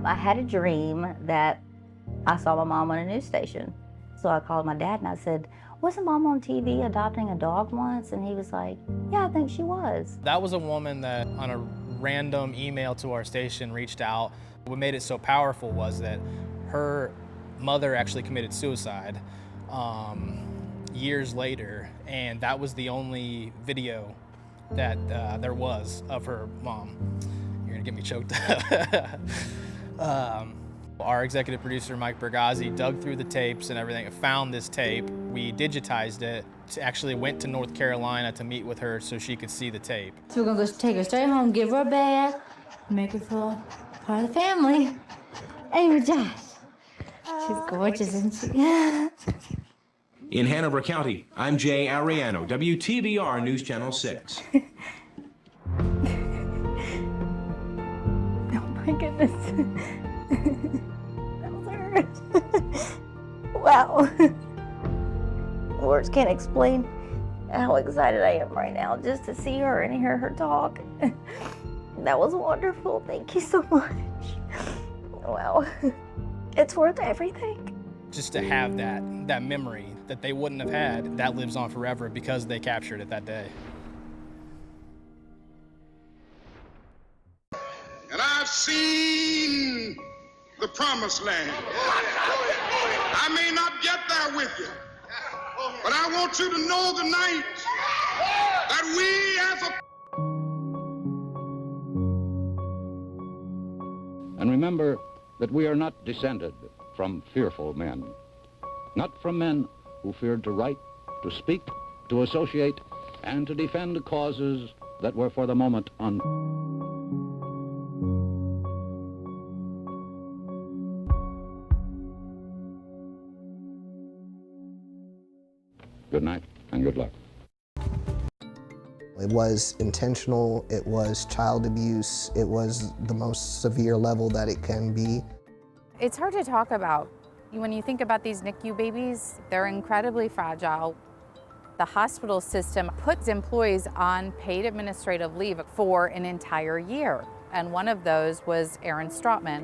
I had a dream that I saw my mom on a news station. So I called my dad and I said, wasn't Mom on TV adopting a dog once? And he was like, yeah, I think she was. That was a woman that on a random email to our station reached out. What made it so powerful was that her mother actually committed suicide years later, and that was the only video that there was of her mom. You're gonna get me choked up. Our executive producer, Mike Bergazzi, dug through the tapes and everything, found this tape. We digitized it, actually went to North Carolina to meet with her so she could see the tape. So we're gonna go take her straight home, give her a bath, make her feel part of the family. Anyway, Josh, she's gorgeous, isn't she? In Hanover County, I'm Jay Ariano, WTVR News Channel 6. Oh my goodness. That was her. Wow. Words can't explain how excited I am right now just to see her and hear her talk. That was wonderful. Thank you so much. Wow. It's worth everything. Just to have that memory that they wouldn't have had, that lives on forever because they captured it that day. And I've seen the promised land. I may not get there with you, but I want you to know tonight that we as a... And remember that we are not descended from fearful men, not from men who feared to write, to speak, to associate, and to defend causes that were for the moment Good night and good luck. It was intentional, it was child abuse, it was the most severe level that it can be. It's hard to talk about. When you think about these NICU babies, they're incredibly fragile. The hospital system puts employees on paid administrative leave for an entire year, and one of those was Aaron Strautman.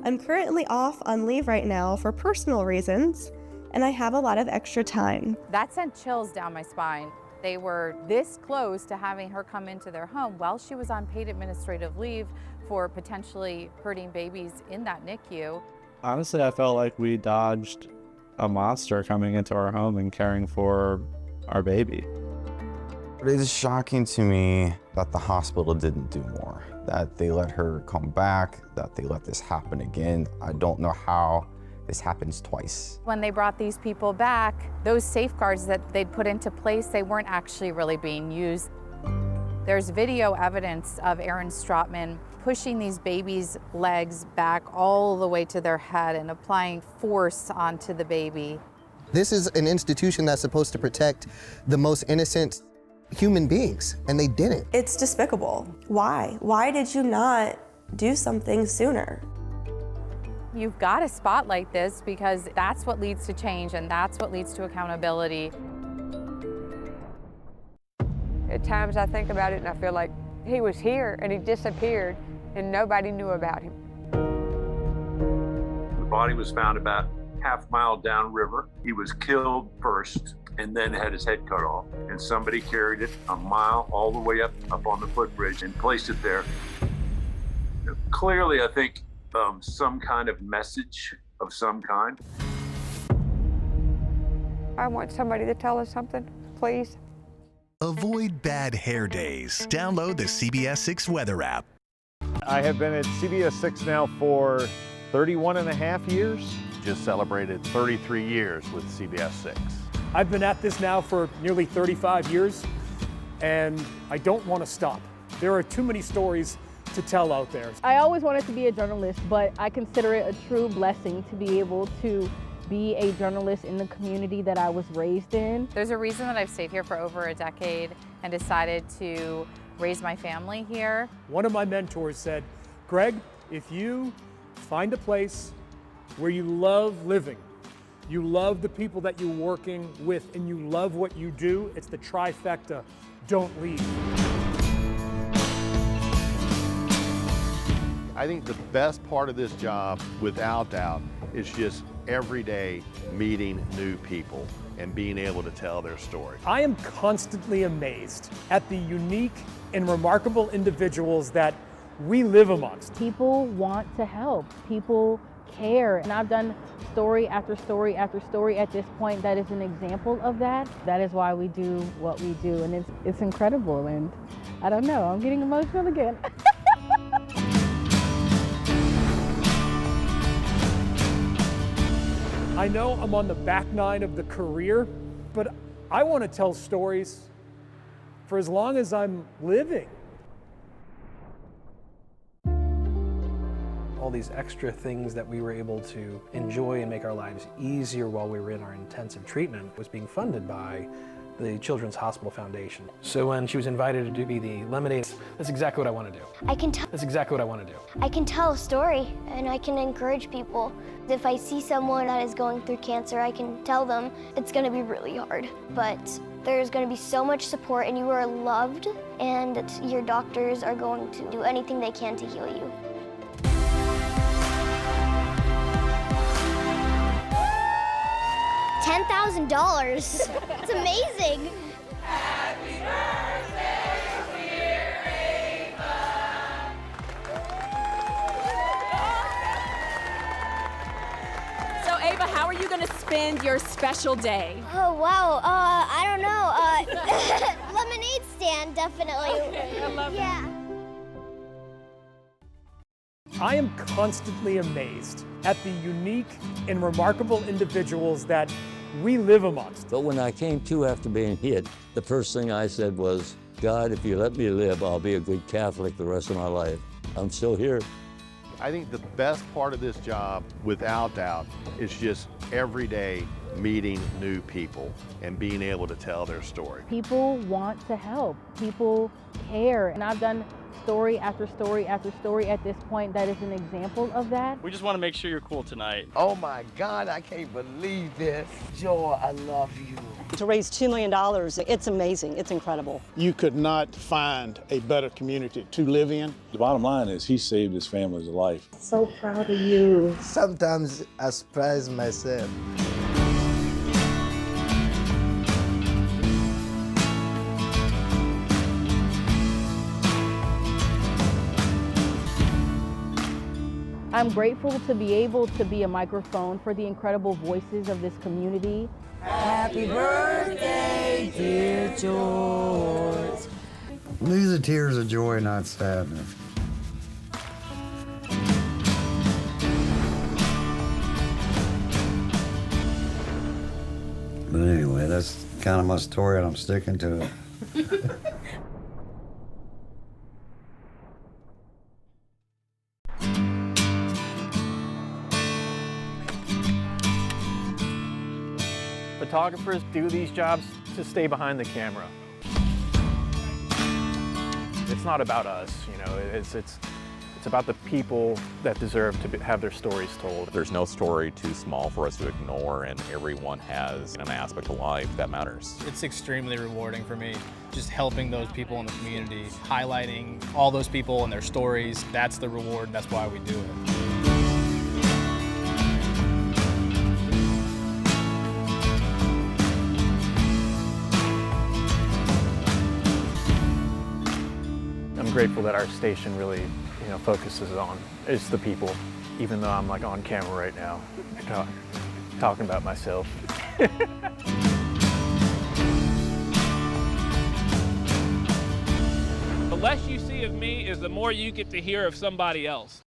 I'm currently off on leave right now for personal reasons, and I have a lot of extra time. That sent chills down my spine. They were this close to having her come into their home while she was on paid administrative leave for potentially hurting babies in that NICU. Honestly, I felt like we dodged a monster coming into our home and caring for our baby. It is shocking to me that the hospital didn't do more, that they let her come back, that they let this happen again. I don't know how this happens twice. When they brought these people back, those safeguards that they'd put into place, they weren't actually really being used. There's video evidence of Aaron Strautman pushing these babies' legs back all the way to their head and applying force onto the baby. This is an institution that's supposed to protect the most innocent human beings, and they didn't. It's despicable. Why? Why did you not do something sooner? You've got to spotlight this because that's what leads to change and that's what leads to accountability. At times I think about it and I feel like he was here and he disappeared and nobody knew about him. The body was found about half-mile downriver. He was killed first and then had his head cut off. And somebody carried it a mile all the way up on the footbridge and placed it there. Clearly, I think some kind of message of some kind. I want somebody to tell us something, please. Avoid bad hair days. Download the CBS6 weather app. I have been at CBS6 now for 31 and a half years. Just celebrated 33 years with CBS6. I've been at this now for nearly 35 years, and I don't want to stop. There are too many stories to tell out there. I always wanted to be a journalist, but I consider it a true blessing to be able to be a journalist in the community that I was raised in. There's a reason that I've stayed here for over a decade and decided to raise my family here. One of my mentors said, Greg, if you find a place where you love living, you love the people that you're working with, and you love what you do, it's the trifecta, don't leave. I think the best part of this job, without doubt, is just every day meeting new people and being able to tell their story. I am constantly amazed at the unique and remarkable individuals that we live amongst. People want to help. People care. And I've done story after story after story at this point that is an example of that. That is why we do what we do. And it's incredible. And I don't know, I'm getting emotional again. I know I'm on the back nine of the career, but I want to tell stories for as long as I'm living. All these extra things that we were able to enjoy and make our lives easier while we were in our intensive treatment was being funded by the Children's Hospital Foundation. So when she was invited to be the lemonade, that's exactly what I want to do. That's exactly what I want to do. I can tell a story and I can encourage people. If I see someone that is going through cancer, I can tell them it's going to be really hard, but there's going to be so much support and you are loved and your doctors are going to do anything they can to heal you. $10,000. It's amazing. Happy birthday, dear Ava. So Ava, how are you going to spend your special day? Oh wow, I don't know. Lemonade stand, definitely. Okay, I love yeah. I am constantly amazed at the unique and remarkable individuals that we live amongst. But when I came to after being hit, the first thing I said was, God, if you let me live, I'll be a good Catholic the rest of my life. I'm still here. I think the best part of this job, without doubt, is just every day meeting new people and being able to tell their story. People want to help. People care. And I've done story after story after story at this point that is an example of that. We just want to make sure you're cool tonight. Oh my God, I can't believe this. Joy, I love you. To raise $2 million, it's amazing, it's incredible. You could not find a better community to live in. The bottom line is he saved his family's life. So proud of you. Sometimes I surprise myself. I'm grateful to be able to be a microphone for the incredible voices of this community. Happy birthday, dear George. These are tears of joy, not sadness. But anyway, that's kind of my story and I'm sticking to it. Photographers do these jobs to stay behind the camera. It's not about us, you know, it's about the people that deserve to have their stories told. There's no story too small for us to ignore, and everyone has an aspect of life that matters. It's extremely rewarding for me, just helping those people in the community, highlighting all those people and their stories. That's the reward, that's why we do it. I'm grateful that our station really, focuses on is the people, even though I'm like on camera right now, talking about myself. The less you see of me is the more you get to hear of somebody else.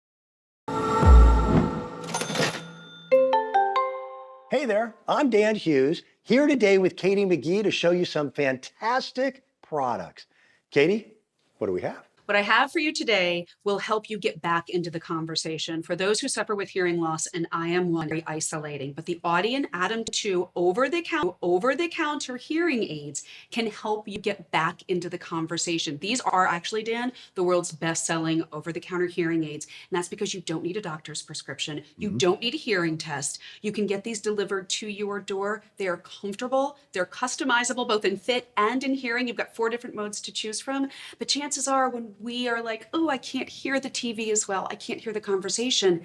Hey there, I'm Dan Hughes, here today with Katie McGee to show you some fantastic products. Katie, what do we have? What I have for you today will help you get back into the conversation. For those who suffer with hearing loss, and I am one, very isolating, but the Audien Atom 2 over-the-counter hearing aids can help you get back into the conversation. These are actually, Dan, the world's best-selling over-the-counter hearing aids, and that's because you don't need a doctor's prescription. You don't need a hearing test. You can get these delivered to your door. They are comfortable. They're customizable, both in fit and in hearing. You've got 4 different modes to choose from, but chances are when we are like, oh, I can't hear the TV as well, I can't hear the conversation.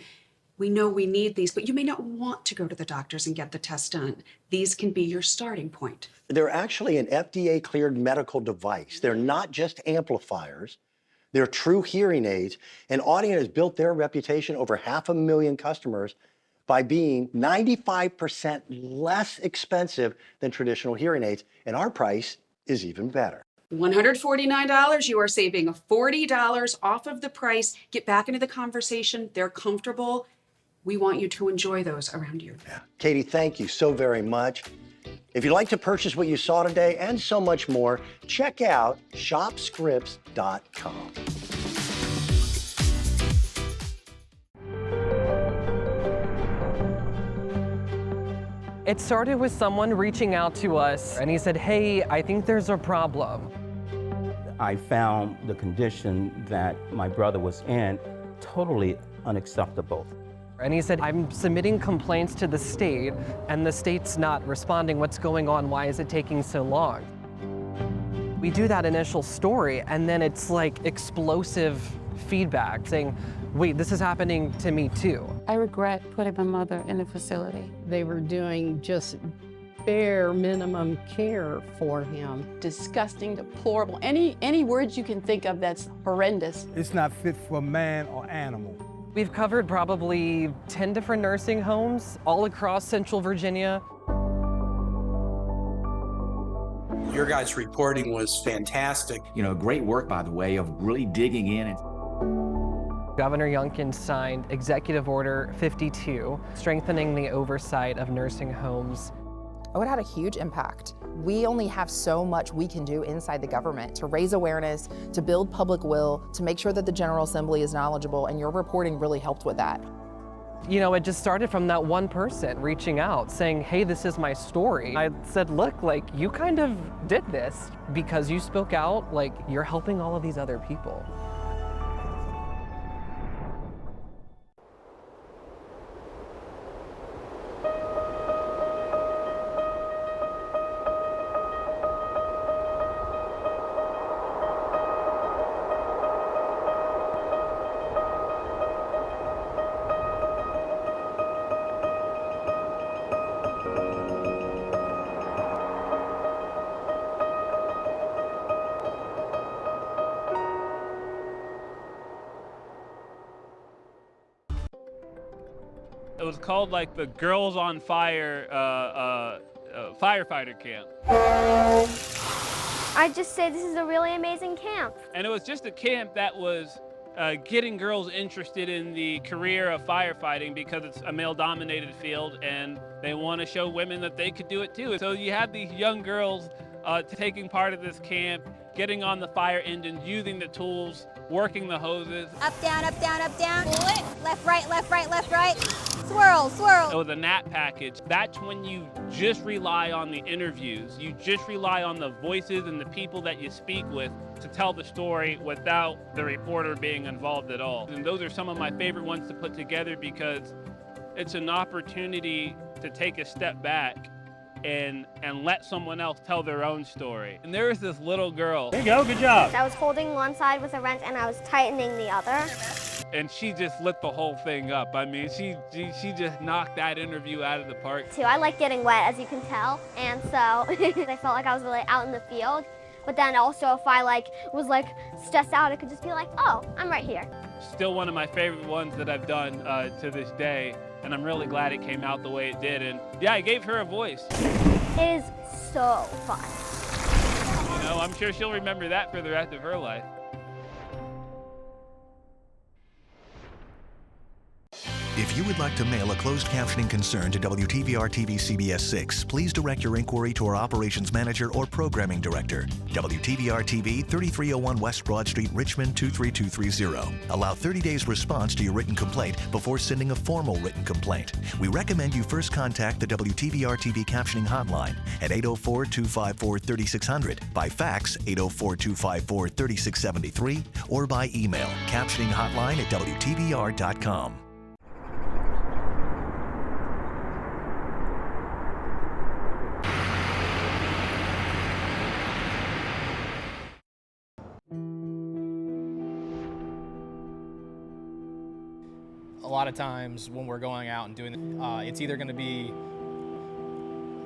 We know we need these, but you may not want to go to the doctors and get the test done. These can be your starting point. They're actually an FDA-cleared medical device. They're not just amplifiers. They're true hearing aids, and Audient has built their reputation over 500,000 customers by being 95% less expensive than traditional hearing aids, and our price is even better. $149, you are saving $40 off of the price. Get back into the conversation. They're comfortable. We want you to enjoy those around you. Yeah. Katie, thank you so very much. If you'd like to purchase what you saw today and so much more, check out shopscripps.com. It started with someone reaching out to us, and he said, hey, I think there's a problem. I found the condition that my brother was in totally unacceptable. And he said, I'm submitting complaints to the state, and the state's not responding. What's going on? Why is it taking so long? We do that initial story, and then it's like explosive feedback saying, wait, this is happening to me too. I regret putting my mother in the facility. They were doing just bare minimum care for him. Disgusting, deplorable, any words you can think of that's horrendous. It's not fit for man or animal. We've covered probably 10 different nursing homes all across Central Virginia. Your guys' reporting was fantastic. You know, great work, by the way, of really digging in. Governor Youngkin signed Executive Order 52, strengthening the oversight of nursing homes. Oh, it had a huge impact. We only have so much we can do inside the government to raise awareness, to build public will, to make sure that the General Assembly is knowledgeable, and your reporting really helped with that. You know, it just started from that one person reaching out saying, hey, this is my story. I said, look, like, you kind of did this because you spoke out, like, you're helping all of these other people. It was called like the Girls on Fire firefighter camp. I just say this is a really amazing camp. And it was just a camp that was getting girls interested in the career of firefighting because it's a male-dominated field and they want to show women that they could do it too. So you had these young girls taking part of this camp, getting on the fire engines, using the tools, working the hoses. Up, down, up, down, up, down. Pull it. Left, right, left, right, left, right. Swirl, swirl. It was a NAT package. That's when you just rely on the interviews. You just rely on the voices and the people that you speak with to tell the story without the reporter being involved at all. And those are some of my favorite ones to put together because it's an opportunity to take a step back and let someone else tell their own story. And there was this little girl. There you go, good job. I was holding one side with a wrench and I was tightening the other. And she just lit the whole thing up. I mean, she just knocked that interview out of the park. Too, I like getting wet, as you can tell, and so I felt like I was really out in the field. But then also, if I was stressed out, I could just be like, oh, I'm right here. Still one of my favorite ones that I've done to this day, and I'm really glad it came out the way it did. And yeah, I gave her a voice. It is so fun. You know, I'm sure she'll remember that for the rest of her life. If you would like to mail a closed captioning concern to WTVR TV CBS 6, please direct your inquiry to our operations manager or programming director. WTVR TV, 3301 West Broad Street, Richmond 23230. Allow 30 days response to your written complaint before sending a formal written complaint. We recommend you first contact the WTVR TV captioning hotline at 804-254-3600, by fax 804-254-3673, or by email captioninghotline@WTVR.com. A lot of times when we're going out and doing it's either going to be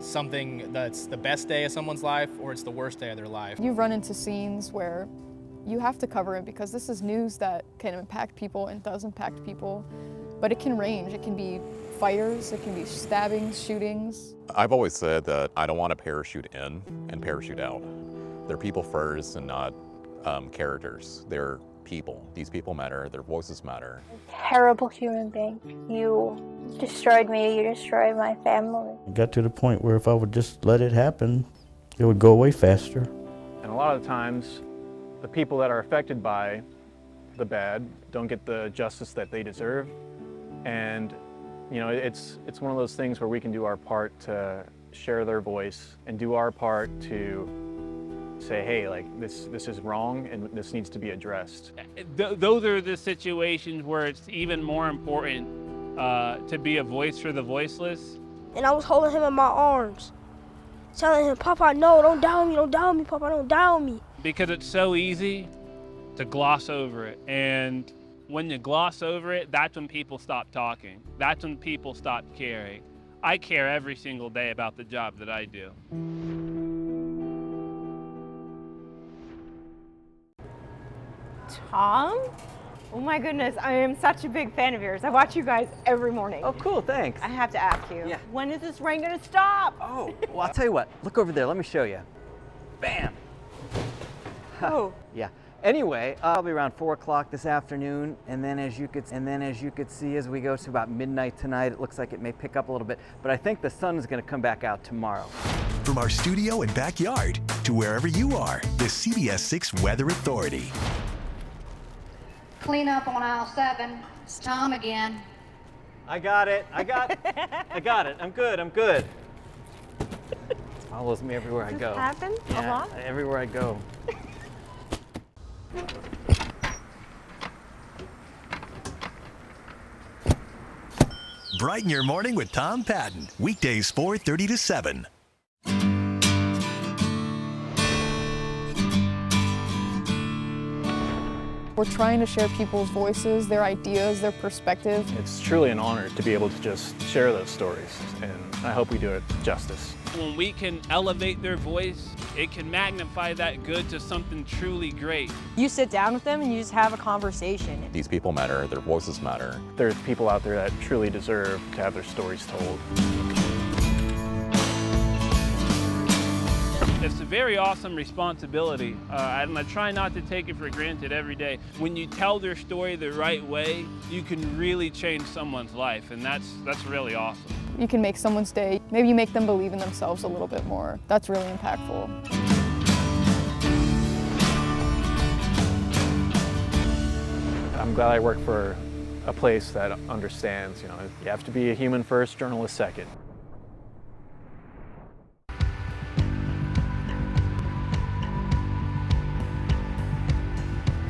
something that's the best day of someone's life or it's the worst day of their life. You run into scenes where you have to cover it because this is news that can impact people and does impact people, but it can range. It can be fires, it can be stabbings, shootings. I've always said that I don't want to parachute in and parachute out. They're people first and not characters. They're people. These people matter, their voices matter. Terrible human being. You destroyed me, you destroyed my family. It got to the point where if I would just let it happen, it would go away faster. And a lot of the times, the people that are affected by the bad don't get the justice that they deserve. And you know, it's one of those things where we can do our part to share their voice and do our part to say, hey, like this is wrong and this needs to be addressed. Those are the situations where it's even more important to be a voice for the voiceless. And I was holding him in my arms, telling him, Papa, no, don't down me, Papa, don't down me. Because it's so easy to gloss over it. And when you gloss over it, that's when people stop talking. That's when people stop caring. I care every single day about the job that I do. Tom? Oh my goodness, I am such a big fan of yours. I watch you guys every morning. Oh, cool, thanks. I have to ask you, when is this rain gonna stop? Oh, well, I'll tell you what, look over there, let me show you. Bam! Oh. Yeah. Anyway, probably around 4 o'clock this afternoon, and then as you could see as we go to about midnight tonight, it looks like it may pick up a little bit, but I think the sun is going to come back out tomorrow. From our studio and backyard to wherever you are, the CBS6 Weather Authority. Clean up on aisle 7. It's Tom again. I got it. I got it. I'm good. It follows me everywhere I go. Happen a lot? Everywhere I go. Brighten your morning with Tom Patton. Weekdays 4:30 to 7. We're trying to share people's voices, their ideas, their perspective. It's truly an honor to be able to just share those stories, and I hope we do it justice. When we can elevate their voice, it can magnify that good to something truly great. You sit down with them and you just have a conversation. These people matter, their voices matter. There's people out there that truly deserve to have their stories told. It's a very awesome responsibility, and I try not to take it for granted every day. When you tell their story the right way, you can really change someone's life, and that's really awesome. You can make someone's day. Maybe you make them believe in themselves a little bit more. That's really impactful. I'm glad I work for a place that understands, you know, you have to be a human first, journalist second.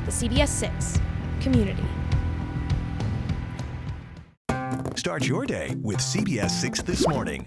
The CBS6 Community. Start your day with CBS6 This Morning.